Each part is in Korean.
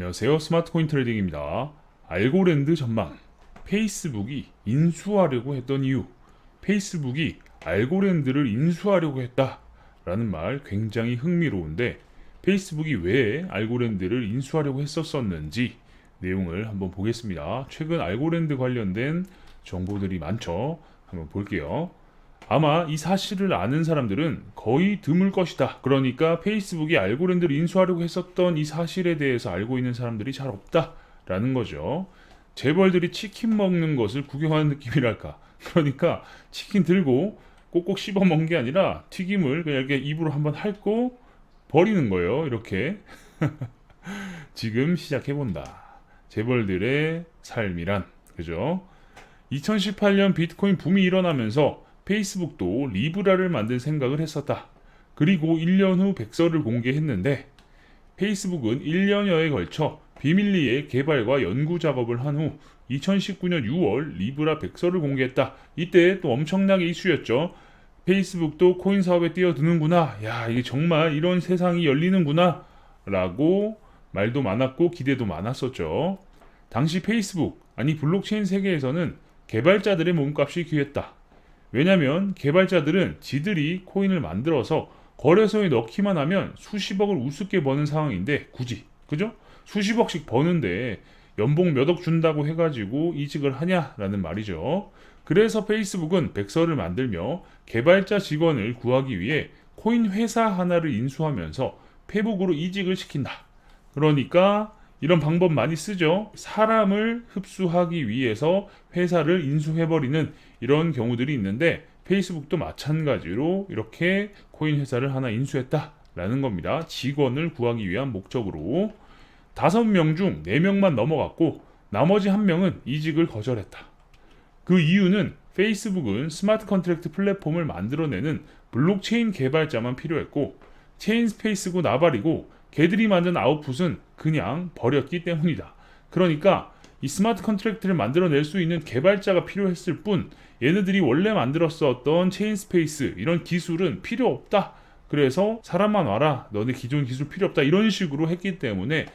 안녕하세요. 스마트코인 트레이딩입니다. 알고랜드 전망. 페이스북이 인수하려고 했던 이유. 페이스북이 알고랜드를 인수하려고 했다라는 말 굉장히 흥미로운데 페이스북이 왜 알고랜드를 인수하려고 했었는지 내용을 한번 보겠습니다. 최근 알고랜드 관련된 정보들이 많죠. 한번 볼게요. 아마 이 사실을 아는 사람들은 거의 드물 것이다. 그러니까 페이스북이 알고랜드를 인수하려고 했었던 이 사실에 대해서 알고 있는 사람들이 잘 없다라는 거죠. 재벌들이 치킨 먹는 것을 구경하는 느낌이랄까. 그러니까 치킨 들고 꼭꼭 씹어 먹는 게 아니라 튀김을 그냥 이렇게 입으로 한번 핥고 버리는 거예요. 이렇게. 지금 시작해본다. 재벌들의 삶이란. 그죠? 2018년 비트코인 붐이 일어나면서 페이스북도 리브라를 만들 생각을 했었다. 그리고 1년 후 백서를 공개했는데 페이스북은 1년여에 걸쳐 비밀리에 개발과 연구 작업을 한 후 2019년 6월 리브라 백서를 공개했다. 이때 또 엄청나게 이슈였죠. 페이스북도 코인 사업에 뛰어드는구나. 야, 이게 정말 이런 세상이 열리는구나. 라고 말도 많았고 기대도 많았었죠. 당시 페이스북, 아니 블록체인 세계에서는 개발자들의 몸값이 귀했다. 왜냐면 개발자들은 지들이 코인을 만들어서 거래소에 넣기만 하면 수십억을 우습게 버는 상황인데 굳이 그죠? 수십억씩 버는데 연봉 몇 억 준다고 해가지고 이직을 하냐라는 말이죠. 그래서 페이스북은 백서를 만들며 개발자 직원을 구하기 위해 코인 회사 하나를 인수하면서 페북으로 이직을 시킨다. 그러니까 이런 방법 많이 쓰죠. 사람을 흡수하기 위해서 회사를 인수해버리는 이런 경우들이 있는데 페이스북도 마찬가지로 이렇게 코인 회사를 하나 인수했다라는 겁니다. 직원을 구하기 위한 목적으로 5명 중 4명만 넘어갔고 나머지 1명은 이직을 거절했다. 그 이유는 페이스북은 스마트 컨트랙트 플랫폼을 만들어내는 블록체인 개발자만 필요했고 체인스페이스고 나발이고 걔들이 만든 아웃풋은 그냥 버렸기 때문이다. 그러니까 이 스마트 컨트랙트를 만들어낼 수 있는 개발자가 필요했을 뿐 얘네들이 원래 만들었었던 체인스페이스 이런 기술은 필요 없다. 그래서 사람만 와라. 너네 기존 기술 필요 없다. 이런 식으로 했기 때문에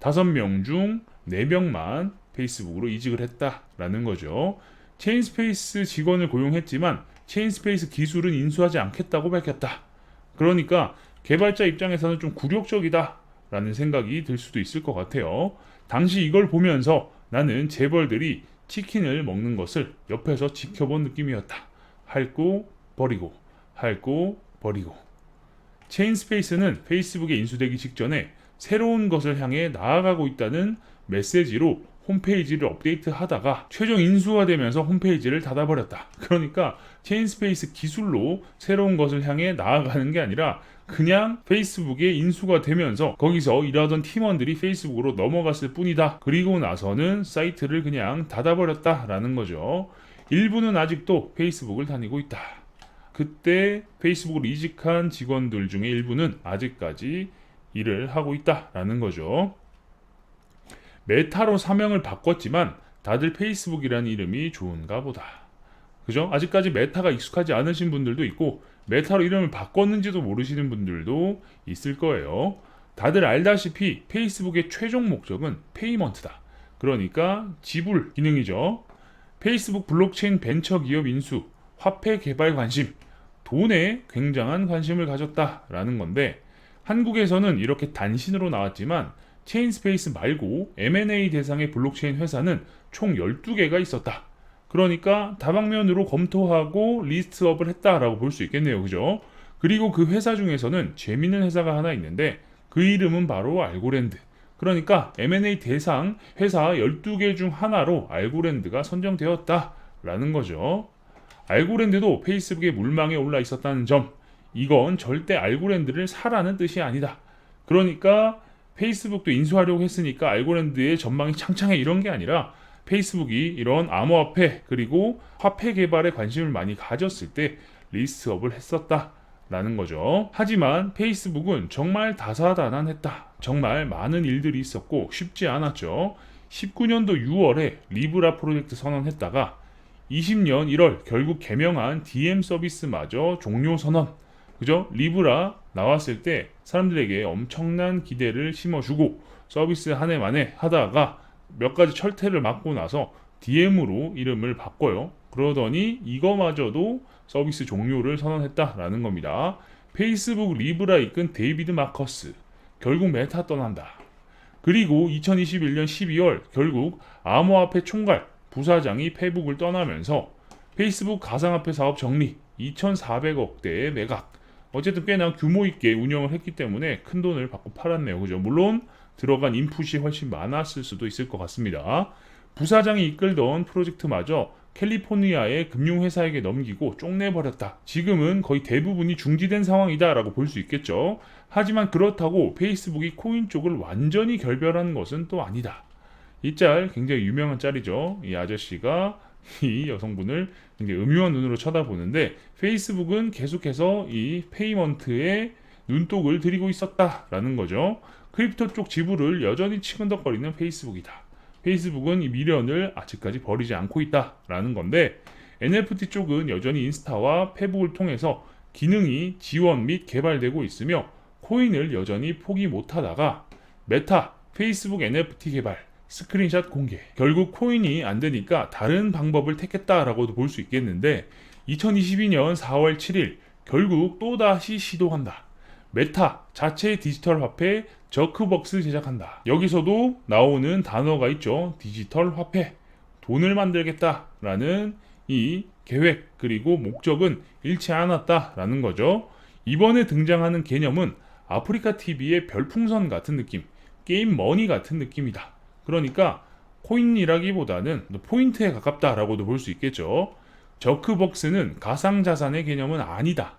5명 중 4명만 페이스북으로 이직을 했다라는 거죠. 체인스페이스 직원을 고용했지만 체인스페이스 기술은 인수하지 않겠다고 밝혔다. 그러니까 개발자 입장에서는 좀 굴욕적이다 라는 생각이 들 수도 있을 것 같아요. 당시 이걸 보면서 나는 재벌들이 치킨을 먹는 것을 옆에서 지켜본 느낌이었다. 핥고 버리고 핥고 버리고. 체인스페이스는 페이스북에 인수되기 직전에 새로운 것을 향해 나아가고 있다는 메시지로 홈페이지를 업데이트하다가 최종 인수가 되면서 홈페이지를 닫아버렸다. 그러니까 체인스페이스 기술로 새로운 것을 향해 나아가는 게 아니라 그냥 페이스북에 인수가 되면서 거기서 일하던 팀원들이 페이스북으로 넘어갔을 뿐이다. 그리고 나서는 사이트를 그냥 닫아버렸다라는 거죠. 일부는 아직도 페이스북을 다니고 있다. 그때 페이스북으로 이직한 직원들 중에 일부는 아직까지 일을 하고 있다라는 거죠. 메타로 사명을 바꿨지만 다들 페이스북이라는 이름이 좋은가 보다. 그죠? 아직까지 메타가 익숙하지 않으신 분들도 있고 메타로 이름을 바꿨는지도 모르시는 분들도 있을 거예요. 다들 알다시피 페이스북의 최종 목적은 페이먼트다. 그러니까 지불 기능이죠. 페이스북 블록체인 벤처 기업 인수, 화폐 개발 관심, 돈에 굉장한 관심을 가졌다라는 건데 한국에서는 이렇게 단신으로 나왔지만 체인스페이스 말고 M&A 대상의 블록체인 회사는 총 12개가 있었다. 그러니까 다방면으로 검토하고 리스트업을 했다라고 볼 수 있겠네요. 그죠? 그리고 그 회사 중에서는 재밌는 회사가 하나 있는데 그 이름은 바로 알고랜드. 그러니까 M&A 대상 회사 12개 중 하나로 알고랜드가 선정되었다라는 거죠. 알고랜드도 페이스북의 물망에 올라 있었다는 점. 이건 절대 알고랜드를 사라는 뜻이 아니다. 그러니까 페이스북도 인수하려고 했으니까 알고랜드의 전망이 창창해 이런 게 아니라 페이스북이 이런 암호화폐 그리고 화폐 개발에 관심을 많이 가졌을 때 리스트업을 했었다라는 거죠. 하지만 페이스북은 정말 다사다난했다. 정말 많은 일들이 있었고 쉽지 않았죠. 19년도 6월에 리브라 프로젝트 선언했다가 20년 1월 결국 개명한 DM 서비스마저 종료 선언. 그죠? 리브라 나왔을 때 사람들에게 엄청난 기대를 심어주고 서비스 한 해 만에 하다가 몇 가지 철퇴를 맞고 나서 DM으로 이름을 바꿔요. 그러더니 이거마저도 서비스 종료를 선언했다라는 겁니다. 페이스북 리브라 이끈 데이비드 마커스 결국 메타 떠난다. 그리고 2021년 12월 결국 암호화폐 총괄 부사장이 페북을 떠나면서 페이스북 가상화폐 사업 정리 2,400억대의 매각. 어쨌든 꽤나 규모 있게 운영을 했기 때문에 큰 돈을 받고 팔았네요. 그죠? 물론 들어간 인풋이 훨씬 많았을 수도 있을 것 같습니다. 부사장이 이끌던 프로젝트마저 캘리포니아의 금융회사에게 넘기고 쪽내버렸다. 지금은 거의 대부분이 중지된 상황이다 라고 볼 수 있겠죠. 하지만 그렇다고 페이스북이 코인 쪽을 완전히 결별한 것은 또 아니다. 이 짤 굉장히 유명한 짤이죠. 이 아저씨가 이 여성분을 굉장히 음흉한 눈으로 쳐다보는데 페이스북은 계속해서 이 페이먼트에 눈독을 들이고 있었다라는 거죠. 크립토 쪽 지불을 여전히 치근덕거리는 페이스북이다. 페이스북은 이 미련을 아직까지 버리지 않고 있다라는 건데 NFT 쪽은 여전히 인스타와 페북을 통해서 기능이 지원 및 개발되고 있으며 코인을 여전히 포기 못하다가 메타, 페이스북 NFT 개발, 스크린샷 공개. 결국 코인이 안 되니까 다른 방법을 택했다라고도 볼 수 있겠는데 2022년 4월 7일 결국 또다시 시도한다. 메타 자체 디지털 화폐 저크벅스 제작한다. 여기서도 나오는 단어가 있죠. 디지털 화폐. 돈을 만들겠다라는 이 계획 그리고 목적은 잃지 않았다라는 거죠. 이번에 등장하는 개념은 아프리카 TV의 별풍선 같은 느낌, 게임 머니 같은 느낌이다. 그러니까 코인이라기보다는 포인트에 가깝다라고도 볼 수 있겠죠. 저크벅스는 가상자산의 개념은 아니다.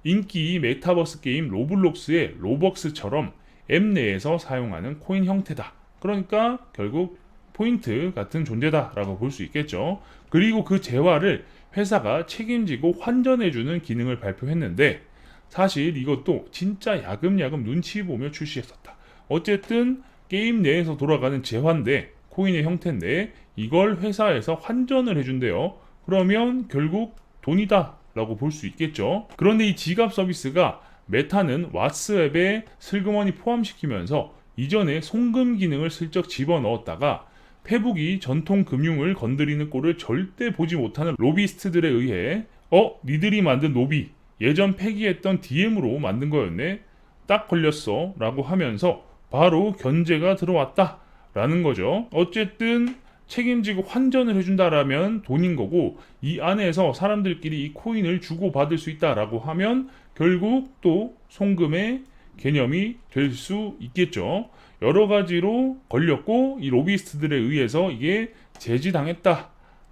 인기 메타버스 게임 로블록스의 로벅스처럼 앱 내에서 사용하는 코인 형태다. 그러니까 결국 포인트 같은 존재다라고 볼 수 있겠죠. 그리고 그 재화를 회사가 책임지고 환전해주는 기능을 발표했는데 사실 이것도 진짜 야금야금 눈치 보며 출시했었다. 어쨌든 게임 내에서 돌아가는 재화인데 코인의 형태인데 이걸 회사에서 환전을 해준대요. 그러면 결국 돈이다 라고 볼 수 있겠죠. 그런데 이 지갑 서비스가 메타는 왓츠앱에 슬그머니 포함시키면서 이전에 송금 기능을 슬쩍 집어넣었다가 페북이 전통 금융을 건드리는 꼴을 절대 보지 못하는 로비스트들에 의해 니들이 만든 노비 예전 폐기했던 DM으로 만든 거였네 딱 걸렸어 라고 하면서 바로 견제가 들어왔다 라는 거죠. 어쨌든 책임지고 환전을 해준다라면 돈인 거고 이 안에서 사람들끼리 이 코인을 주고받을 수 있다라고 하면 결국 또 송금의 개념이 될 수 있겠죠. 여러 가지로 걸렸고 이 로비스트들에 의해서 이게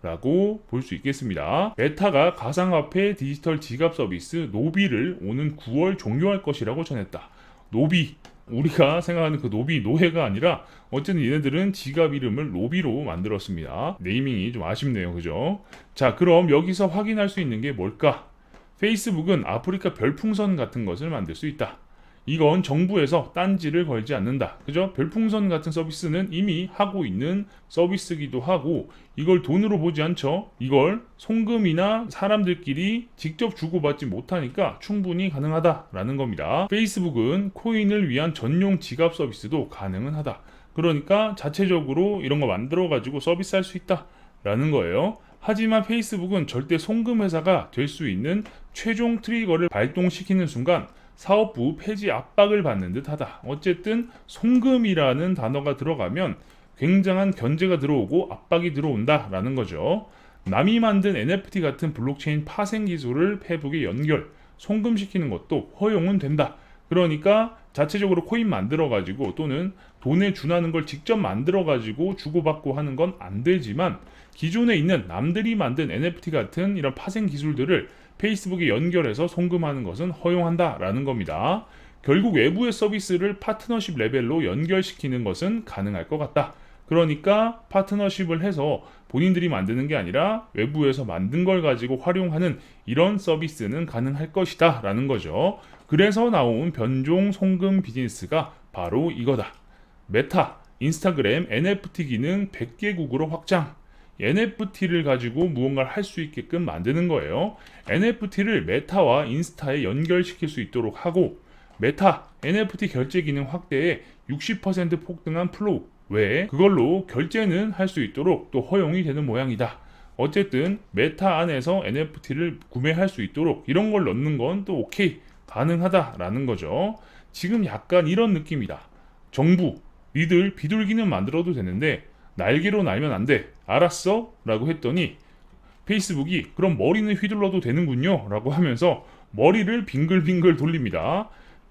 제지당했다라고 볼 수 있겠습니다. 메타가 가상화폐 디지털 지갑 서비스 노비를 오는 9월 종료할 것이라고 전했다. 노비 우리가 생각하는 그 노비 노예가 아니라 어쨌든 얘네들은 지갑 이름을 노비로 만들었습니다. 네이밍이 좀 아쉽네요. 그죠? 자, 그럼 여기서 확인할 수 있는 게 뭘까? 페이스북은 아프리카 별풍선 같은 것을 만들 수 있다. 이건 정부에서 딴지를 걸지 않는다. 그죠? 별풍선 같은 서비스는 이미 하고 있는 서비스기도 하고 이걸 돈으로 보지 않죠. 이걸 송금이나 사람들끼리 직접 주고받지 못하니까 충분히 가능하다라는 겁니다. 페이스북은 코인을 위한 전용 지갑 서비스도 가능은 하다. 그러니까 자체적으로 이런 거 만들어가지고 서비스할 수 있다라는 거예요. 하지만 페이스북은 절대 송금 회사가 될 수 있는 최종 트리거를 발동시키는 순간 사업부 폐지 압박을 받는 듯하다. 어쨌든 송금이라는 단어가 들어가면 굉장한 견제가 들어오고 압박이 들어온다라는 거죠. 남이 만든 NFT 같은 블록체인 파생 기술을 페북에 연결, 송금시키는 것도 허용은 된다. 그러니까 자체적으로 코인 만들어가지고 또는 돈에 준하는 걸 직접 만들어가지고 주고받고 하는 건 안 되지만 기존에 있는 남들이 만든 NFT 같은 이런 파생 기술들을 페이스북에 연결해서 송금하는 것은 허용한다라는 겁니다. 결국 외부의 서비스를 파트너십 레벨로 연결시키는 것은 가능할 것 같다. 그러니까 파트너십을 해서 본인들이 만드는 게 아니라 외부에서 만든 걸 가지고 활용하는 이런 서비스는 가능할 것이다 라는 거죠. 그래서 나온 변종 송금 비즈니스가 바로 이거다. 메타, 인스타그램 NFT 기능 100개국으로 확장. NFT를 가지고 무언가를 할 수 있게끔 만드는 거예요. NFT를 메타와 인스타에 연결시킬 수 있도록 하고 메타 NFT 결제 기능 확대에 60% 폭등한 플로우 외에 그걸로 결제는 할 수 있도록 또 허용이 되는 모양이다. 어쨌든 메타 안에서 NFT를 구매할 수 있도록 이런 걸 넣는 건 또 오케이, 가능하다라는 거죠. 지금 약간 이런 느낌이다. 정부, 니들 비둘기는 만들어도 되는데 날개로 날면 안 돼. 알았어? 라고 했더니 페이스북이 그럼 머리는 휘둘러도 되는군요. 라고 하면서 머리를 빙글빙글 돌립니다.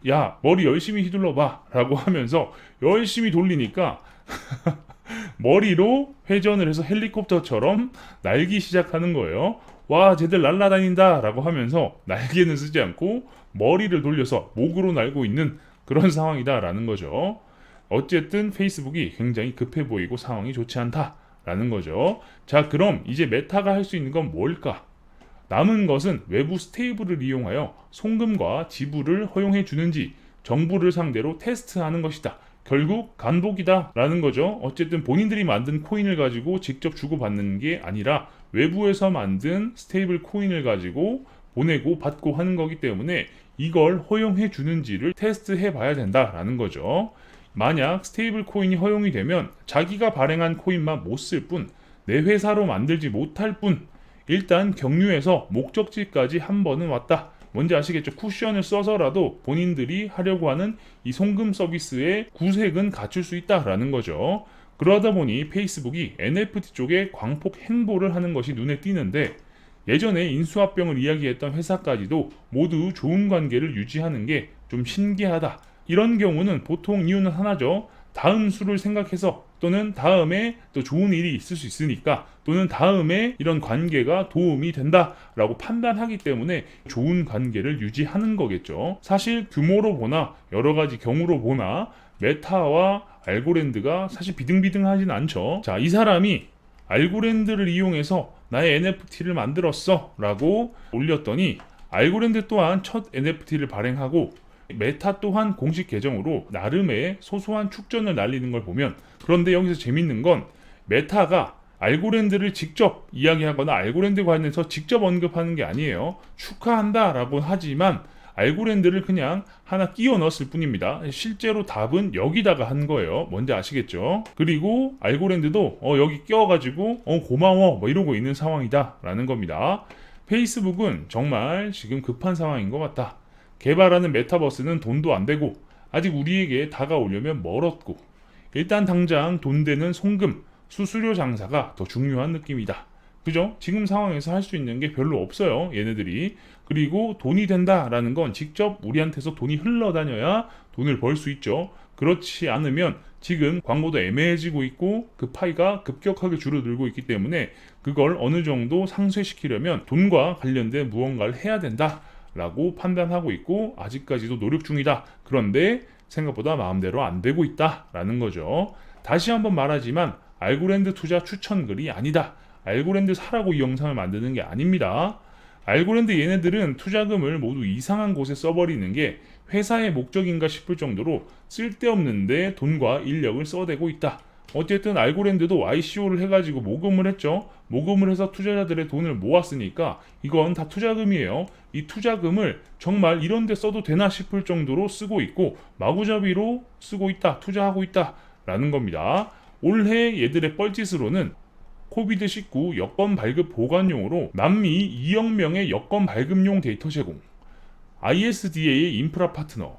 야, 머리 열심히 휘둘러봐. 라고 하면서 열심히 돌리니까 머리로 회전을 해서 헬리콥터처럼 날기 시작하는 거예요. 와, 쟤들 날아다닌다 라고 하면서 날개는 쓰지 않고 머리를 돌려서 목으로 날고 있는 그런 상황이다 라는 거죠. 어쨌든 페이스북이 굉장히 급해 보이고 상황이 좋지 않다 라는 거죠. 자, 그럼 이제 메타가 할 수 있는 건 뭘까? 남은 것은 외부 스테이블을 이용하여 송금과 지불을 허용해 주는지 정부를 상대로 테스트하는 것이다. 결국 간복이다 라는 거죠. 어쨌든 본인들이 만든 코인을 가지고 직접 주고받는 게 아니라 외부에서 만든 스테이블 코인을 가지고 보내고 받고 하는 거기 때문에 이걸 허용해 주는지를 테스트해 봐야 된다라는 거죠. 만약 스테이블 코인이 허용이 되면 자기가 발행한 코인만 못 쓸 뿐, 내 회사로 만들지 못할 뿐, 일단 경유해서 목적지까지 한 번은 왔다. 뭔지 아시겠죠? 쿠션을 써서라도 본인들이 하려고 하는 이 송금 서비스의 구색은 갖출 수 있다라는 거죠. 그러다 보니 페이스북이 NFT 쪽에 광폭 행보를 하는 것이 눈에 띄는데, 예전에 인수합병을 이야기했던 회사까지도 모두 좋은 관계를 유지하는 게 좀 신기하다. 이런 경우는 보통 이유는 하나죠. 다음 수를 생각해서 또는 다음에 또 좋은 일이 있을 수 있으니까 또는 다음에 이런 관계가 도움이 된다라고 판단하기 때문에 좋은 관계를 유지하는 거겠죠. 사실 규모로 보나 여러 가지 경우로 보나 메타와 알고랜드가 사실 비등비등하진 않죠. 자, 이 사람이 알고랜드를 이용해서 나의 NFT를 만들었어 라고 올렸더니 알고랜드 또한 첫 NFT를 발행하고 메타 또한 공식 계정으로 나름의 소소한 축전을 날리는 걸 보면, 그런데 여기서 재밌는 건 메타가 알고랜드를 직접 이야기하거나 알고랜드 관련해서 직접 언급하는 게 아니에요. 축하한다 라고 하지만 알고랜드를 그냥 하나 끼워 넣었을 뿐입니다. 실제로 답은 여기다가 한 거예요. 뭔지 아시겠죠? 그리고 알고랜드도 여기 끼워가지고 고마워 뭐 이러고 있는 상황이다 라는 겁니다. 페이스북은 정말 지금 급한 상황인 것 같다. 개발하는 메타버스는 돈도 안 되고 아직 우리에게 다가오려면 멀었고, 일단 당장 돈 되는 송금, 수수료 장사가 더 중요한 느낌이다. 그죠? 지금 상황에서 할 수 있는 게 별로 없어요, 얘네들이. 그리고 돈이 된다라는 건 직접 우리한테서 돈이 흘러다녀야 돈을 벌 수 있죠. 그렇지 않으면 지금 광고도 애매해지고 있고 그 파이가 급격하게 줄어들고 있기 때문에 그걸 어느 정도 상쇄시키려면 돈과 관련된 무언가를 해야 된다 라고 판단하고 있고 아직까지도 노력 중이다. 그런데 생각보다 마음대로 안 되고 있다 라는 거죠. 다시 한번 말하지만 알고랜드 투자 추천글이 아니다. 알고랜드 사라고 이 영상을 만드는 게 아닙니다. 알고랜드 얘네들은 투자금을 모두 이상한 곳에 써버리는 게 회사의 목적인가 싶을 정도로 쓸데없는데 돈과 인력을 써대고 있다. 어쨌든 알고랜드도 ICO를 해가지고 모금을 했죠. 모금을 해서 투자자들의 돈을 모았으니까 이건 다 투자금이에요. 이 투자금을 정말 이런 데 써도 되나 싶을 정도로 쓰고 있고 마구잡이로 쓰고 있다, 투자하고 있다 라는 겁니다. 올해 얘들의 뻘짓으로는 코비드19 여권 발급 보관용으로 남미 2억 명의 여권 발급용 데이터 제공, ISDA의 인프라 파트너,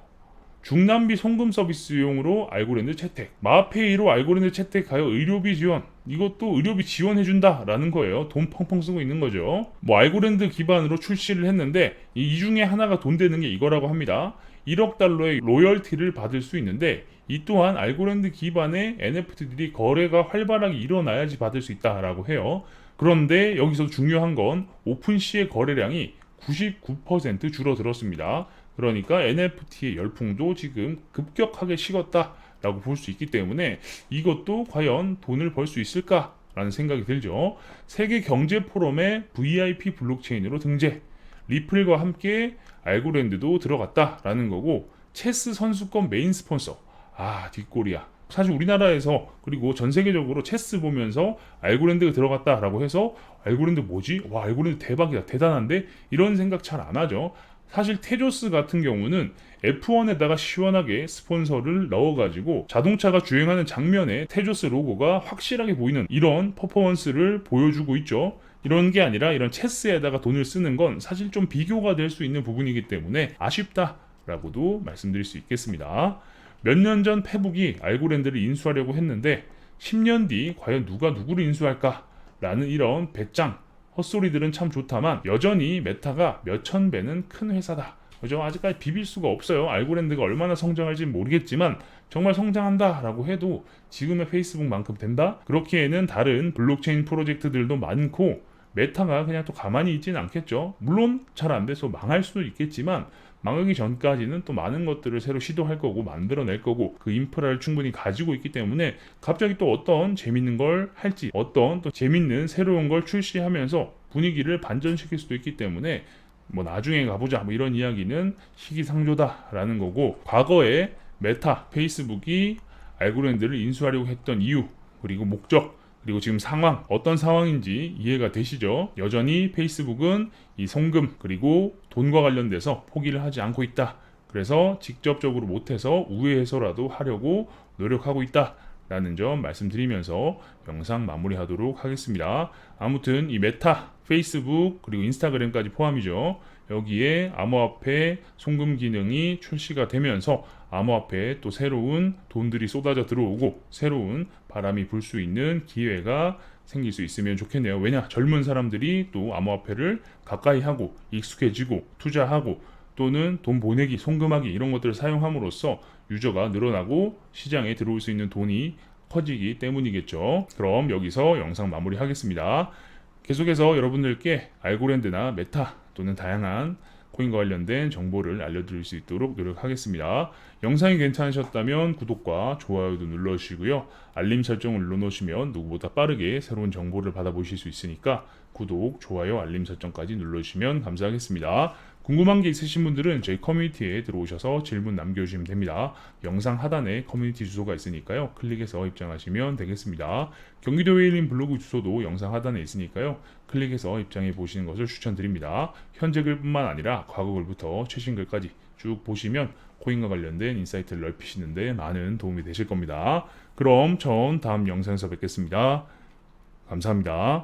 중남미 송금 서비스용으로 알고랜드 채택, 마페이로 알고랜드 채택하여 의료비 지원, 이것도 의료비 지원해준다 라는 거예요. 돈 펑펑 쓰고 있는 거죠. 알고랜드 기반으로 출시를 했는데 이 중에 하나가 돈 되는 게 이거라고 합니다. 1억 달러의 로열티를 받을 수 있는데 이 또한 알고랜드 기반의 NFT들이 거래가 활발하게 일어나야지 받을 수 있다라고 해요. 그런데 여기서 중요한 건 오픈시의 거래량이 99% 줄어들었습니다. 그러니까 NFT의 열풍도 지금 급격하게 식었다라고 볼 수 있기 때문에 이것도 과연 돈을 벌 수 있을까라는 생각이 들죠. 세계 경제 포럼의 VIP 블록체인으로 등재, 리플과 함께 알고랜드도 들어갔다라는 거고, 체스 선수권 메인 스폰서, 뒷골이야. 사실 우리나라에서 그리고 전 세계적으로 체스 보면서 알고랜드가 들어갔다라고 해서 알고랜드 뭐지? 와, 알고랜드 대박이다, 대단한데? 이런 생각 잘 안 하죠. 사실 테조스 같은 경우는 F1에다가 시원하게 스폰서를 넣어가지고 자동차가 주행하는 장면에 테조스 로고가 확실하게 보이는 이런 퍼포먼스를 보여주고 있죠. 이런 게 아니라 이런 체스에다가 돈을 쓰는 건 사실 좀 비교가 될 수 있는 부분이기 때문에 아쉽다라고도 말씀드릴 수 있겠습니다. 몇 년 전 페북이 알고랜드를 인수하려고 했는데 10년 뒤 과연 누가 누구를 인수할까? 라는 이런 배짱, 헛소리들은 참 좋다만 여전히 메타가 몇천 배는 큰 회사다. 그죠? 아직까지 비빌 수가 없어요. 알고랜드가 얼마나 성장할지 모르겠지만 정말 성장한다라고 해도 지금의 페이스북만큼 된다? 그렇기에는 다른 블록체인 프로젝트들도 많고 메타가 그냥 또 가만히 있지는 않겠죠. 물론 잘 안 돼서 망할 수도 있겠지만 망하기 전까지는 또 많은 것들을 새로 시도할 거고 만들어낼 거고 그 인프라를 충분히 가지고 있기 때문에 갑자기 또 어떤 재밌는 걸 할지 어떤 또 재밌는 새로운 걸 출시하면서 분위기를 반전시킬 수도 있기 때문에 뭐 나중에 가보자 뭐 이런 이야기는 시기상조다라는 거고 과거에 메타 페이스북이 알고랜드를 인수하려고 했던 이유 그리고 목적 그리고 지금 상황 어떤 상황인지 이해가 되시죠? 여전히 페이스북은 이 송금 그리고 돈과 관련돼서 포기를 하지 않고 있다. 그래서 직접적으로 못해서 우회해서라도 하려고 노력하고 있다. 라는 점 말씀드리면서 영상 마무리하도록 하겠습니다. 아무튼 이 메타, 페이스북 그리고 인스타그램까지 포함이죠. 여기에 암호화폐 송금 기능이 출시가 되면서 암호화폐에 또 새로운 돈들이 쏟아져 들어오고 새로운 바람이 불 수 있는 기회가 생길 수 있으면 좋겠네요. 왜냐? 젊은 사람들이 또 암호화폐를 가까이 하고 익숙해지고 투자하고 또는 돈 보내기, 송금하기 이런 것들을 사용함으로써 유저가 늘어나고 시장에 들어올 수 있는 돈이 커지기 때문이겠죠. 그럼 여기서 영상 마무리하겠습니다. 계속해서 여러분들께 알고랜드나 메타 또는 다양한 코인과 관련된 정보를 알려드릴 수 있도록 노력하겠습니다. 영상이 괜찮으셨다면 구독과 좋아요도 눌러주시고요. 알림 설정을 눌러놓으시면 누구보다 빠르게 새로운 정보를 받아보실 수 있으니까 구독, 좋아요, 알림 설정까지 눌러주시면 감사하겠습니다. 궁금한 게 있으신 분들은 저희 커뮤니티에 들어오셔서 질문 남겨주시면 됩니다. 영상 하단에 커뮤니티 주소가 있으니까요. 클릭해서 입장하시면 되겠습니다. 경기도 웨일린 블로그 주소도 영상 하단에 있으니까요. 클릭해서 입장해 보시는 것을 추천드립니다. 현재 글뿐만 아니라 과거 글부터 최신 글까지 쭉 보시면 코인과 관련된 인사이트를 넓히시는데 많은 도움이 되실 겁니다. 그럼 전 다음 영상에서 뵙겠습니다. 감사합니다.